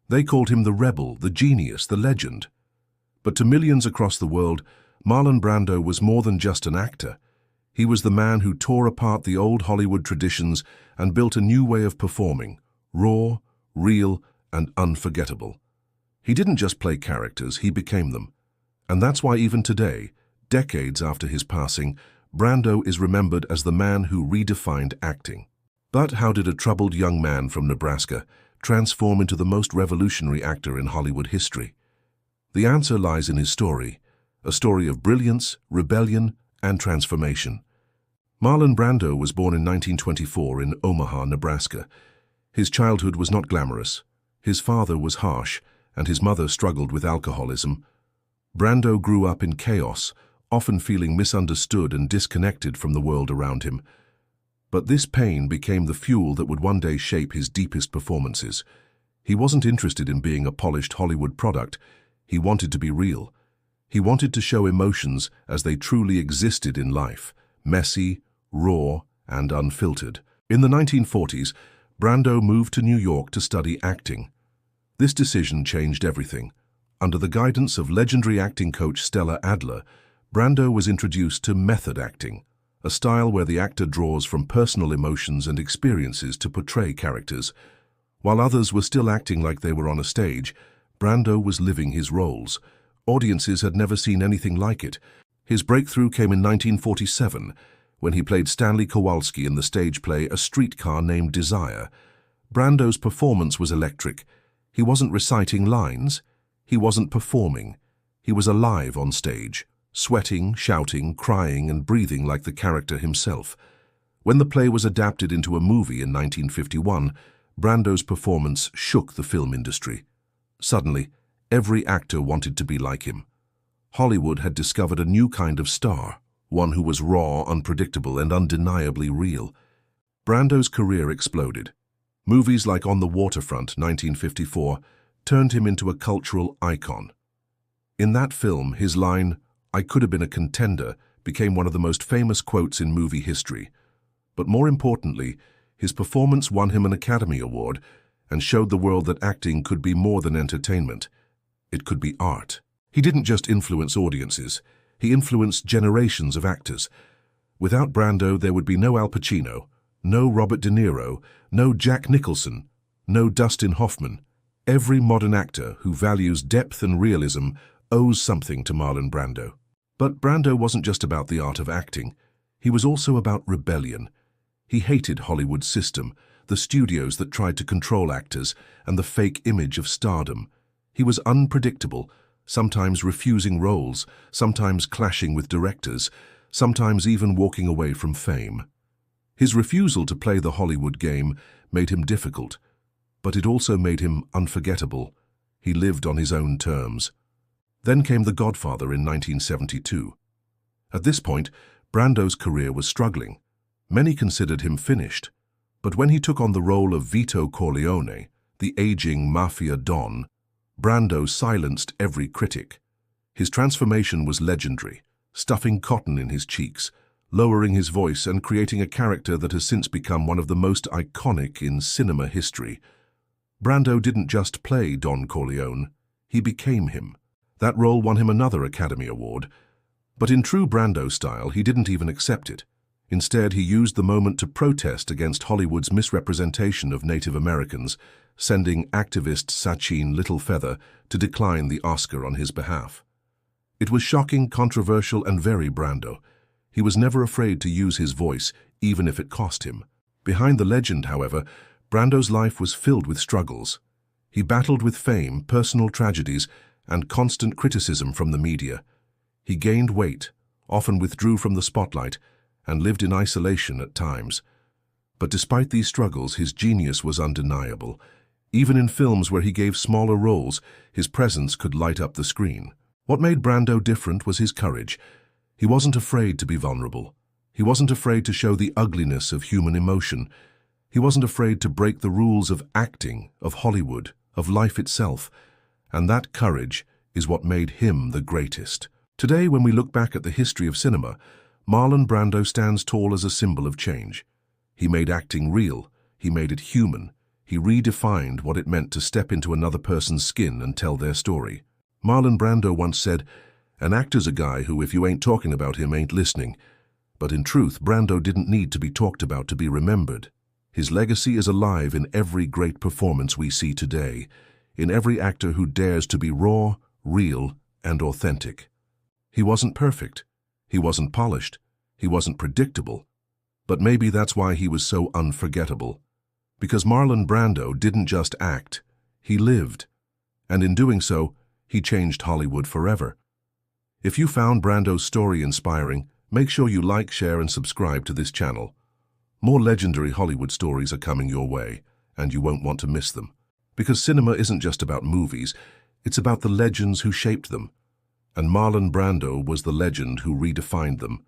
They called him the rebel, the genius, the legend. But to millions across the world, Marlon Brando was more than just an actor. He was the man who tore apart the old Hollywood traditions and built a new way of performing, raw, real, and unforgettable. He didn't just play characters, he became them. And that's why even today, decades after his passing, Brando is remembered as the man who redefined acting. But how did a troubled young man from Nebraska transform into the most revolutionary actor in Hollywood history? The answer lies in his story, a story of brilliance, rebellion, and transformation. Marlon Brando was born in 1924 in Omaha, Nebraska. His childhood was not glamorous. His father was harsh, and his mother struggled with alcoholism. Brando grew up in chaos, often feeling misunderstood and disconnected from the world around him. But this pain became the fuel that would one day shape his deepest performances. He wasn't interested in being a polished Hollywood product. He wanted to be real. He wanted to show emotions as they truly existed in life, messy, raw, and unfiltered. In the 1940s, Brando moved to New York to study acting. This decision changed everything. Under the guidance of legendary acting coach Stella Adler, Brando was introduced to method acting, a style where the actor draws from personal emotions and experiences to portray characters. While others were still acting like they were on a stage, Brando was living his roles. Audiences had never seen anything like it. His breakthrough came in 1947, when he played Stanley Kowalski in the stage play A Streetcar Named Desire. Brando's performance was electric. He wasn't reciting lines. He wasn't performing. He was alive on stage, sweating, shouting, crying, and breathing like the character himself. When the play was adapted into a movie in 1951, Brando's performance shook the film industry. Suddenly, every actor wanted to be like him. Hollywood had discovered a new kind of star, one who was raw, unpredictable, and undeniably real. Brando's career exploded. Movies like On the Waterfront, 1954, turned him into a cultural icon. In that film, his line, "I could have been a contender," became one of the most famous quotes in movie history. But more importantly, his performance won him an Academy Award and showed the world that acting could be more than entertainment. It could be art. He didn't just influence audiences, he influenced generations of actors. Without Brando, there would be no Al Pacino, no Robert De Niro, no Jack Nicholson, no Dustin Hoffman. Every modern actor who values depth and realism owes something to Marlon Brando. But Brando wasn't just about the art of acting. He was also about rebellion. He hated Hollywood's system, the studios that tried to control actors, and the fake image of stardom. He was unpredictable, sometimes refusing roles, sometimes clashing with directors, sometimes even walking away from fame. His refusal to play the Hollywood game made him difficult, but it also made him unforgettable. He lived on his own terms. Then came The Godfather in 1972. At this point, Brando's career was struggling. Many considered him finished. But when he took on the role of Vito Corleone, the aging mafia don, Brando silenced every critic. His transformation was legendary, stuffing cotton in his cheeks, lowering his voice and creating a character that has since become one of the most iconic in cinema history. Brando didn't just play Don Corleone, he became him. That role won him another Academy Award. But in true Brando style, he didn't even accept it. Instead, he used the moment to protest against Hollywood's misrepresentation of Native Americans, sending activist Sachin Littlefeather to decline the Oscar on his behalf. It was shocking, controversial, and very Brando. He was never afraid to use his voice, even if it cost him. Behind the legend, however, Brando's life was filled with struggles. He battled with fame, personal tragedies, and constant criticism from the media. He gained weight, often withdrew from the spotlight, and lived in isolation at times. But despite these struggles, his genius was undeniable. Even in films where he gave smaller roles, his presence could light up the screen. What made Brando different was his courage. He wasn't afraid to be vulnerable. He wasn't afraid to show the ugliness of human emotion. He wasn't afraid to break the rules of acting, of Hollywood, of life itself. And that courage is what made him the greatest. Today, when we look back at the history of cinema, Marlon Brando stands tall as a symbol of change. He made acting real. He made it human. He redefined what it meant to step into another person's skin and tell their story. Marlon Brando once said, "An actor's a guy who, if you ain't talking about him, ain't listening." But in truth, Brando didn't need to be talked about to be remembered. His legacy is alive in every great performance we see today, in every actor who dares to be raw, real, and authentic. He wasn't perfect. He wasn't polished. He wasn't predictable. But maybe that's why he was so unforgettable. Because Marlon Brando didn't just act, he lived. And in doing so, he changed Hollywood forever. If you found Brando's story inspiring, make sure you like, share, and subscribe to this channel. More legendary Hollywood stories are coming your way, and you won't want to miss them. Because cinema isn't just about movies, it's about the legends who shaped them. And Marlon Brando was the legend who redefined them.